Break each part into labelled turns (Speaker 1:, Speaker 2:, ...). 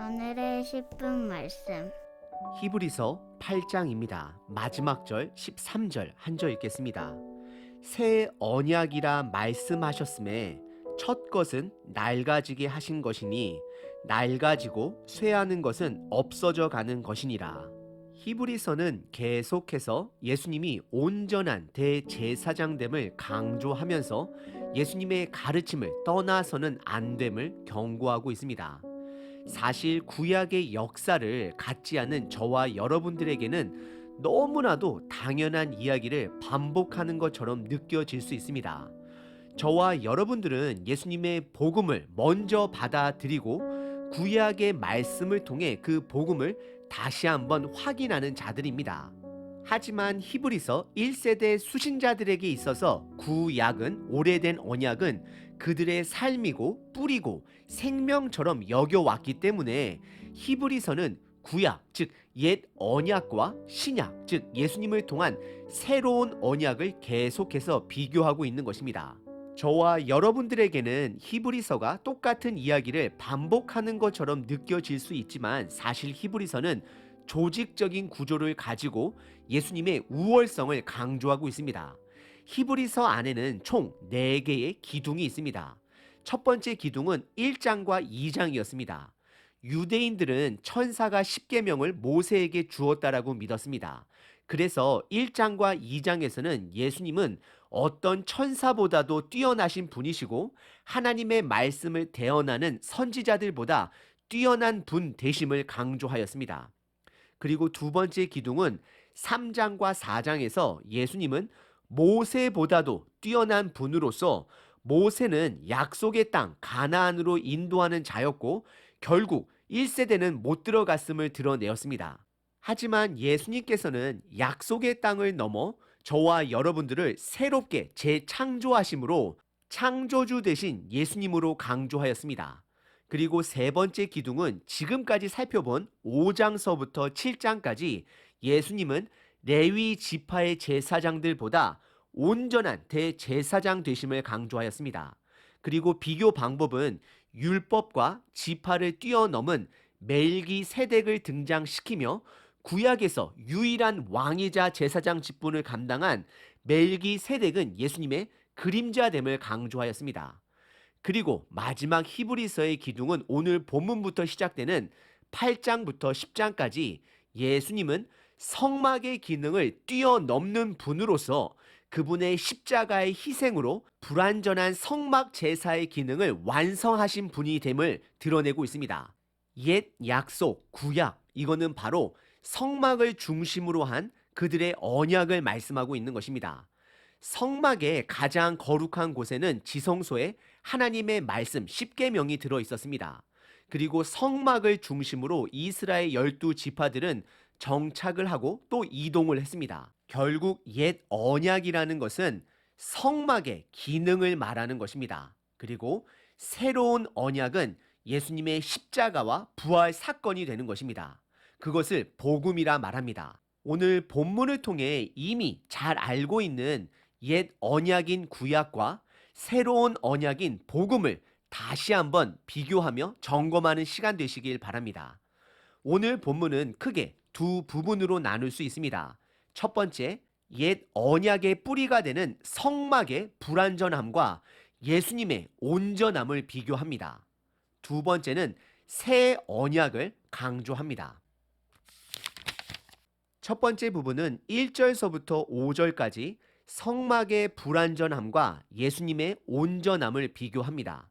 Speaker 1: 오늘의 10분 말씀.
Speaker 2: 히브리서 8장입니다. 마지막 절 13절 한 절 읽겠습니다. 새 언약이라 말씀하셨음에 첫 것은 낡아지게 하신 것이니 낡아지고 쇠하는 것은 없어져 가는 것이니라. 히브리서는 계속해서 예수님이 온전한 대제사장됨을 강조하면서 예수님의 가르침을 떠나서는 안 됨을 경고하고 있습니다. 사실 구약의 역사를 갖지 않은 저와 여러분들에게는 너무나도 당연한 이야기를 반복하는 것처럼 느껴질 수 있습니다. 저와 여러분들은 예수님의 복음을 먼저 받아들이고 구약의 말씀을 통해 그 복음을 다시 한번 확인하는 자들입니다. 하지만 히브리서 1세대 수신자들에게 있어서 구약은, 오래된 언약은 그들의 삶이고 뿌리고 생명처럼 여겨왔기 때문에 히브리서는 구약, 즉 옛 언약과 신약, 즉 예수님을 통한 새로운 언약을 계속해서 비교하고 있는 것입니다. 저와 여러분들에게는 히브리서가 똑같은 이야기를 반복하는 것처럼 느껴질 수 있지만 사실 히브리서는 조직적인 구조를 가지고 예수님의 우월성을 강조하고 있습니다. 히브리서 안에는 총 4개의 기둥이 있습니다. 첫 번째 기둥은 1장과 2장이었습니다. 유대인들은 천사가 십계명을 모세에게 주었다라고 믿었습니다. 그래서 1장과 2장에서는 예수님은 어떤 천사보다도 뛰어나신 분이시고 하나님의 말씀을 대언하는 선지자들보다 뛰어난 분 되심을 강조하였습니다. 그리고 두 번째 기둥은 3장과 4장에서 예수님은 모세보다도 뛰어난 분으로서 모세는 약속의 땅 가나안으로 인도하는 자였고 결국 1세대는 못 들어갔음을 드러내었습니다. 하지만 예수님께서는 약속의 땅을 넘어 저와 여러분들을 새롭게 재창조하심으로 창조주 되신 예수님으로 강조하였습니다. 그리고 세 번째 기둥은 지금까지 살펴본 5장서부터 7장까지 예수님은 레위 지파의 제사장들보다 온전한 대제사장 되심을 강조하였습니다. 그리고 비교 방법은 율법과 지파를 뛰어넘은 멜기세덱을 등장시키며 구약에서 유일한 왕이자 제사장 직분을 감당한 멜기세덱은 예수님의 그림자됨을 강조하였습니다. 그리고 마지막 히브리서의 기둥은 오늘 본문부터 시작되는 8장부터 10장까지 예수님은 성막의 기능을 뛰어넘는 분으로서 그분의 십자가의 희생으로 불완전한 성막 제사의 기능을 완성하신 분이 됨을 드러내고 있습니다. 옛 약속, 구약, 이거는 바로 성막을 중심으로 한 그들의 언약을 말씀하고 있는 것입니다. 성막의 가장 거룩한 곳에는 지성소에 하나님의 말씀 십계명이 들어 있었습니다. 그리고 성막을 중심으로 이스라엘 12지파들은 정착을 하고 또 이동을 했습니다. 결국 옛 언약이라는 것은 성막의 기능을 말하는 것입니다. 그리고 새로운 언약은 예수님의 십자가와 부활 사건이 되는 것입니다. 그것을 복음이라 말합니다. 오늘 본문을 통해 이미 잘 알고 있는 옛 언약인 구약과 새로운 언약인 복음을 다시 한번 비교하며 점검하는 시간 되시길 바랍니다. 오늘 본문은 크게 두 부분으로 나눌 수 있습니다. 첫 번째, 옛 언약의 뿌리가 되는 성막의 불완전함과 예수님의 온전함을 비교합니다. 두 번째는 새 언약을 강조합니다. 첫 번째 부분은 1절서부터 5절까지 성막의 불완전함과 예수님의 온전함을 비교합니다.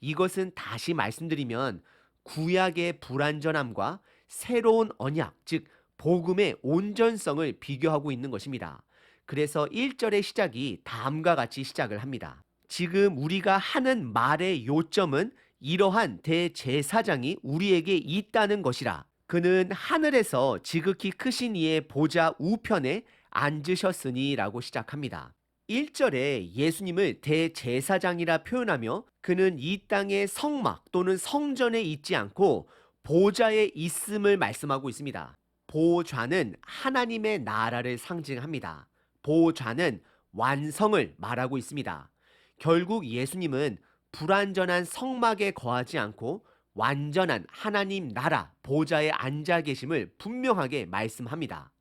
Speaker 2: 이것은 다시 말씀드리면 구약의 불완전함과 새로운 언약, 즉 복음의 온전성을 비교하고 있는 것입니다. 그래서 1절의 시작이 다음과 같이 시작을 합니다. 지금 우리가 하는 말의 요점은 이러한 대제사장이 우리에게 있다는 것이라. 그는 하늘에서 지극히 크신 이의 보좌 우편에 앉으셨으니 라고 시작합니다. 1절에 예수님을 대제사장이라 표현하며 그는 이 땅의 성막 또는 성전에 있지 않고 보좌에 있음을 말씀하고 있습니다. 보좌는 하나님의 나라를 상징합니다. 보좌는 완성을 말하고 있습니다. 결국 예수님은 불완전한 성막에 거하지 않고 완전한 하나님 나라 보좌에 앉아 계심을 분명하게 말씀합니다.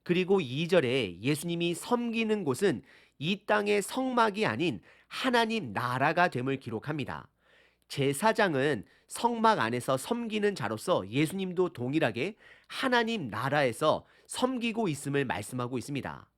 Speaker 2: 그리고 2절에 예수님이 섬기는 곳은 이 땅의 성막이 아닌 하나님 나라가 됨을 기록합니다. 제사장은 성막 안에서 섬기는 자로서 예수님도 동일하게 하나님 나라에서 섬기고 있음을 말씀하고 있습니다.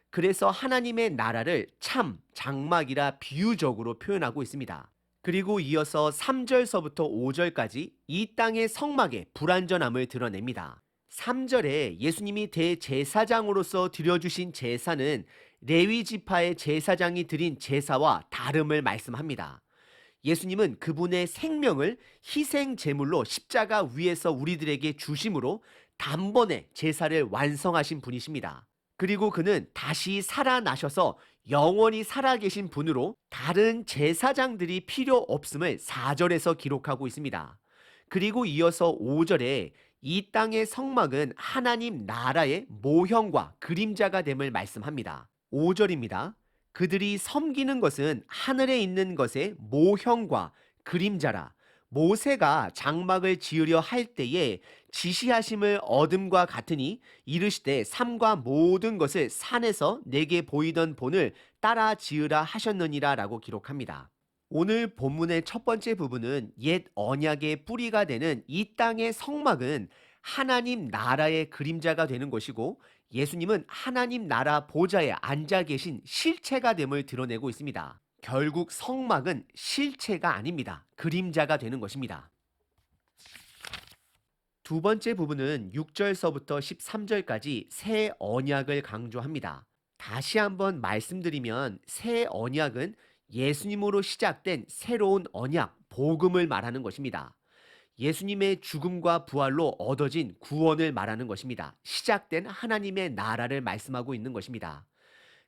Speaker 2: 그래서 하나님의 나라를 참 장막이라 비유적으로 표현하고 있습니다. 그리고 이어서 3절서부터 5절까지 이 땅의 성막의 불완전함을 드러냅니다. 3절에 예수님이 대제사장으로서 드려주신 제사는 레위 지파의 제사장이 드린 제사와 다름을 말씀합니다. 예수님은 그분의 생명을 희생 제물로 십자가 위에서 우리들에게 주심으로 단번에 제사를 완성하신 분이십니다. 그리고 그는 다시 살아나셔서 영원히 살아계신 분으로 다른 제사장들이 필요 없음을 4절에서 기록하고 있습니다. 그리고 이어서 5절에 이 땅의 성막은 하나님 나라의 모형과 그림자가 됨을 말씀합니다. 5절입니다. 그들이 섬기는 것은 하늘에 있는 것의 모형과 그림자라. 모세가 장막을 지으려 할 때에 지시하심을 얻음과 같으니 이르시되 삼가 모든 것을 산에서 내게 보이던 본을 따라 지으라 하셨느니라 라고 기록합니다. 오늘 본문의 첫 번째 부분은 옛 언약의 뿌리가 되는 이 땅의 성막은 하나님 나라의 그림자가 되는 것이고 예수님은 하나님 나라 보좌에 앉아 계신 실체가 됨을 드러내고 있습니다. 결국 성막은 실체가 아닙니다. 그림자가 되는 것입니다. 두 번째 부분은 6절서부터 13절까지 새 언약을 강조합니다. 다시 한번 말씀드리면 새 언약은 예수님으로 시작된 새로운 언약, 복음을 말하는 것입니다. 예수님의 죽음과 부활로 얻어진 구원을 말하는 것입니다. 시작된 하나님의 나라를 말씀하고 있는 것입니다.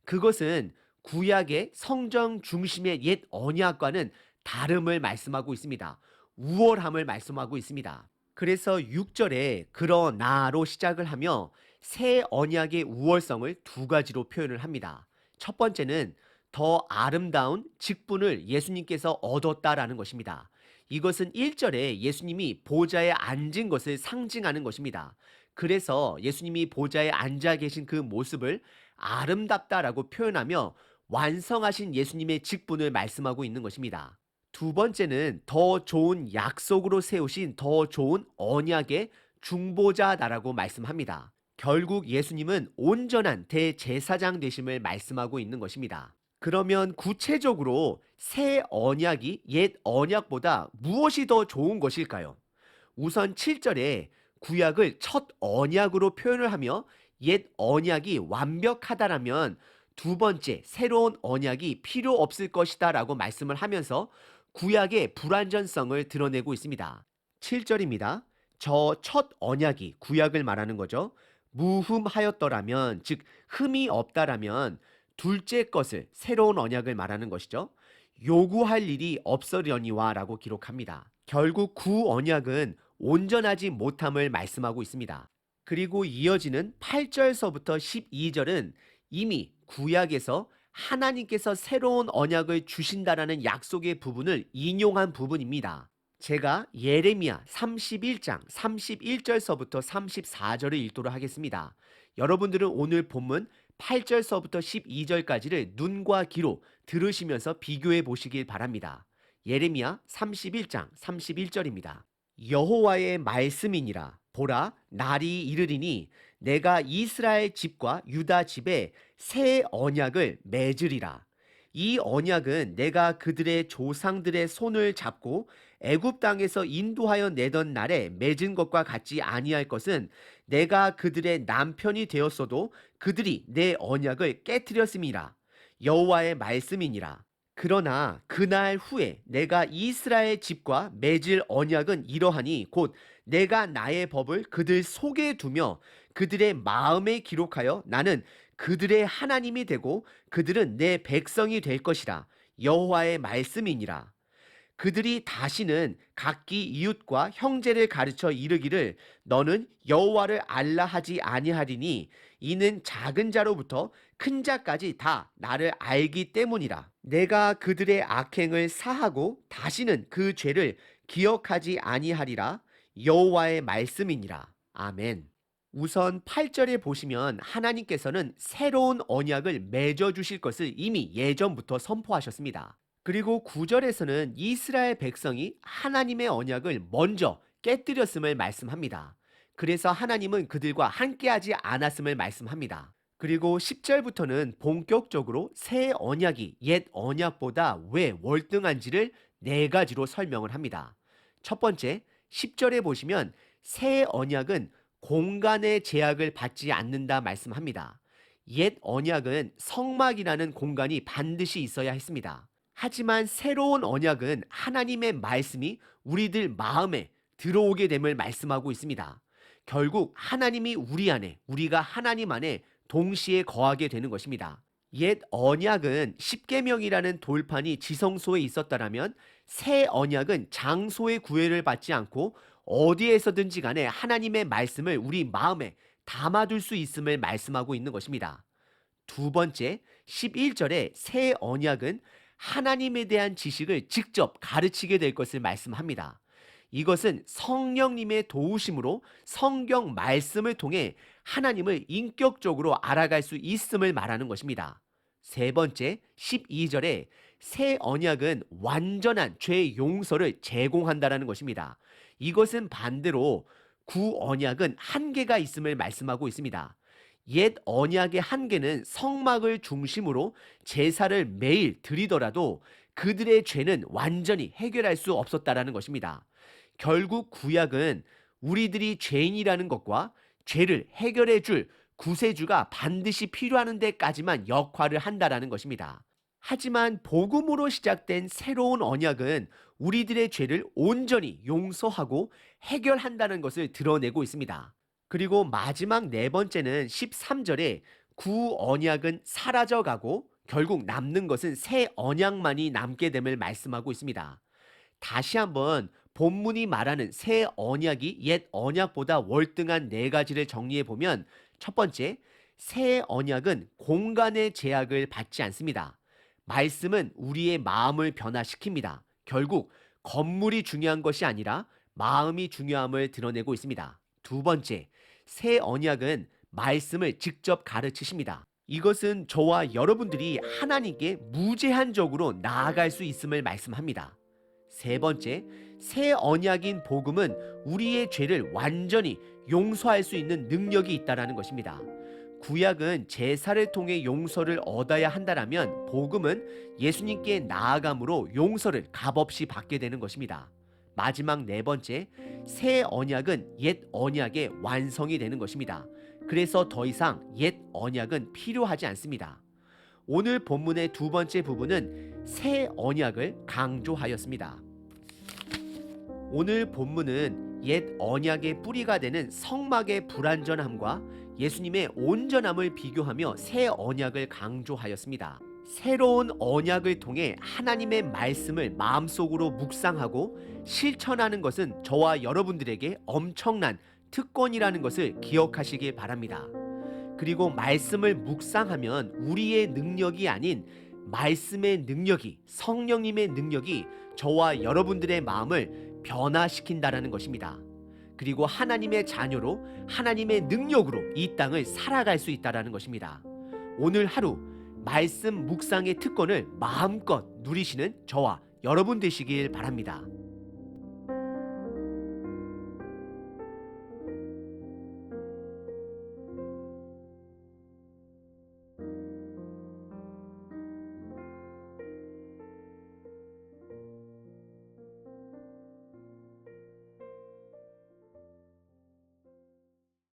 Speaker 2: 그것은 구약의 성정 중심의 옛 언약과는 다름을 말씀하고 있습니다. 우월함을 말씀하고 있습니다. 그래서 6절에 그러나로 시작을 하며 새 언약의 우월성을 두 가지로 표현을 합니다. 첫 번째는 더 아름다운 직분을 예수님께서 얻었다라는 것입니다. 이것은 1절에 예수님이 보좌에 앉은 것을 상징하는 것입니다. 그래서 예수님이 보좌에 앉아 계신 그 모습을 아름답다라고 표현하며 완성하신 예수님의 직분을 말씀하고 있는 것입니다. 두 번째는 더 좋은 약속으로 세우신 더 좋은 언약의 중보자다라고 말씀합니다. 결국 예수님은 온전한 대제사장 되심을 말씀하고 있는 것입니다. 그러면 구체적으로 새 언약이 옛 언약보다 무엇이 더 좋은 것일까요? 우선 7절에 구약을 첫 언약으로 표현을 하며 옛 언약이 완벽하다라면 두 번째 새로운 언약이 필요 없을 것이다 라고 말씀을 하면서 구약의 불완전성을 드러내고 있습니다. 7절입니다. 저 첫 언약이 구약을 말하는 거죠. 무흠하였더라면, 즉 흠이 없다라면 둘째 것을 새로운 언약을 말하는 것이죠. 요구할 일이 없으려니와 라고 기록합니다. 결국 구 언약은 온전하지 못함을 말씀하고 있습니다. 그리고 이어지는 8절서부터 12절은 이미 구약에서 하나님께서 새로운 언약을 주신다라는 약속의 부분을 인용한 부분입니다. 제가 예레미야 31장 31절서부터 34절을 읽도록 하겠습니다. 여러분들은 오늘 본문 8절서부터 12절까지를 눈과 귀로 들으시면서 비교해 보시길 바랍니다. 예레미야 31장 31절입니다. 여호와의 말씀이니라. 보라, 날이 이르리니 내가 이스라엘 집과 유다 집에 새 언약을 맺으리라. 이 언약은 내가 그들의 조상들의 손을 잡고 애굽 땅에서 인도하여 내던 날에 맺은 것과 같지 아니할 것은 내가 그들의 남편이 되었어도 그들이 내 언약을 깨뜨렸음이라. 여호와의 말씀이니라. 그러나 그날 후에 내가 이스라엘 집과 맺을 언약은 이러하니 곧 내가 나의 법을 그들 속에 두며 그들의 마음에 기록하여 나는 그들의 하나님이 되고 그들은 내 백성이 될 것이라. 여호와의 말씀이니라. 그들이 다시는 각기 이웃과 형제를 가르쳐 이르기를 너는 여호와를 알라 하지 아니하리니 이는 작은 자로부터 큰 자까지 다 나를 알기 때문이라. 내가 그들의 악행을 사하고 다시는 그 죄를 기억하지 아니하리라 여호와의 말씀이니라. 아멘. 우선 8절에 보시면 하나님께서는 새로운 언약을 맺어 주실 것을 이미 예전부터 선포하셨습니다. 그리고 9절에서는 이스라엘 백성이 하나님의 언약을 먼저 깨뜨렸음을 말씀합니다. 그래서 하나님은 그들과 함께하지 않았음을 말씀합니다. 그리고 10절부터는 본격적으로 새 언약이 옛 언약보다 왜 월등한지를 네 가지로 설명을 합니다. 첫 번째, 10절에 보시면 새 언약은 공간의 제약을 받지 않는다 말씀합니다. 옛 언약은 성막이라는 공간이 반드시 있어야 했습니다. 하지만 새로운 언약은 하나님의 말씀이 우리들 마음에 들어오게 됨을 말씀하고 있습니다. 결국 하나님이 우리 안에, 우리가 하나님 안에 동시에 거하게 되는 것입니다. 옛 언약은 십계명이라는 돌판이 지성소에 있었다라면 새 언약은 장소의 구애를 받지 않고 어디에서든지 간에 하나님의 말씀을 우리 마음에 담아둘 수 있음을 말씀하고 있는 것입니다. 두 번째, 11절에 새 언약은 하나님에 대한 지식을 직접 가르치게 될 것을 말씀합니다. 이것은 성령님의 도우심으로 성경 말씀을 통해 하나님을 인격적으로 알아갈 수 있음을 말하는 것입니다. 세 번째, 12절에 새 언약은 완전한 죄 용서를 제공한다는 것입니다. 이것은 반대로 구 언약은 한계가 있음을 말씀하고 있습니다. 옛 언약의 한계는 성막을 중심으로 제사를 매일 드리더라도 그들의 죄는 완전히 해결할 수 없었다라는 것입니다. 결국 구약은 우리들이 죄인이라는 것과 죄를 해결해 줄 구세주가 반드시 필요한 데까지만 역할을 한다라는 것입니다. 하지만 복음으로 시작된 새로운 언약은 우리들의 죄를 온전히 용서하고 해결한다는 것을 드러내고 있습니다. 그리고 마지막 네 번째는 13절에 구 언약은 사라져가고 결국 남는 것은 새 언약만이 남게 됨을 말씀하고 있습니다. 다시 한번 본문이 말하는 새 언약이 옛 언약보다 월등한 네 가지를 정리해 보면 첫 번째, 새 언약은 공간의 제약을 받지 않습니다. 말씀은 우리의 마음을 변화시킵니다. 결국 건물이 중요한 것이 아니라 마음이 중요함을 드러내고 있습니다. 두 번째, 새 언약은 말씀을 직접 가르치십니다. 이것은 저와 여러분들이 하나님께 무제한적으로 나아갈 수 있음을 말씀합니다. 세 번째, 새 언약인 복음은 우리의 죄를 완전히 용서할 수 있는 능력이 있다는 것입니다. 구약은 제사를 통해 용서를 얻어야 한다라면 복음은 예수님께 나아감으로 용서를 값없이 받게 되는 것입니다. 마지막 네 번째, 새 언약은 옛 언약의 완성이 되는 것입니다. 그래서 더 이상 옛 언약은 필요하지 않습니다. 오늘 본문의 두 번째 부분은 새 언약을 강조하였습니다. 오늘 본문은 옛 언약의 뿌리가 되는 성막의 불완전함과 예수님의 온전함을 비교하며 새 언약을 강조하였습니다. 새로운 언약을 통해 하나님의 말씀을 마음속으로 묵상하고 실천하는 것은 저와 여러분들에게 엄청난 특권이라는 것을 기억하시길 바랍니다. 그리고 말씀을 묵상하면 우리의 능력이 아닌 말씀의 능력이, 성령님의 능력이 저와 여러분들의 마음을 변화시킨다라는 것입니다. 그리고 하나님의 자녀로 하나님의 능력으로 이 땅을 살아갈 수 있다는 것입니다. 오늘 하루 말씀 묵상의 특권을 마음껏 누리시는 저와 여러분 되시길 바랍니다.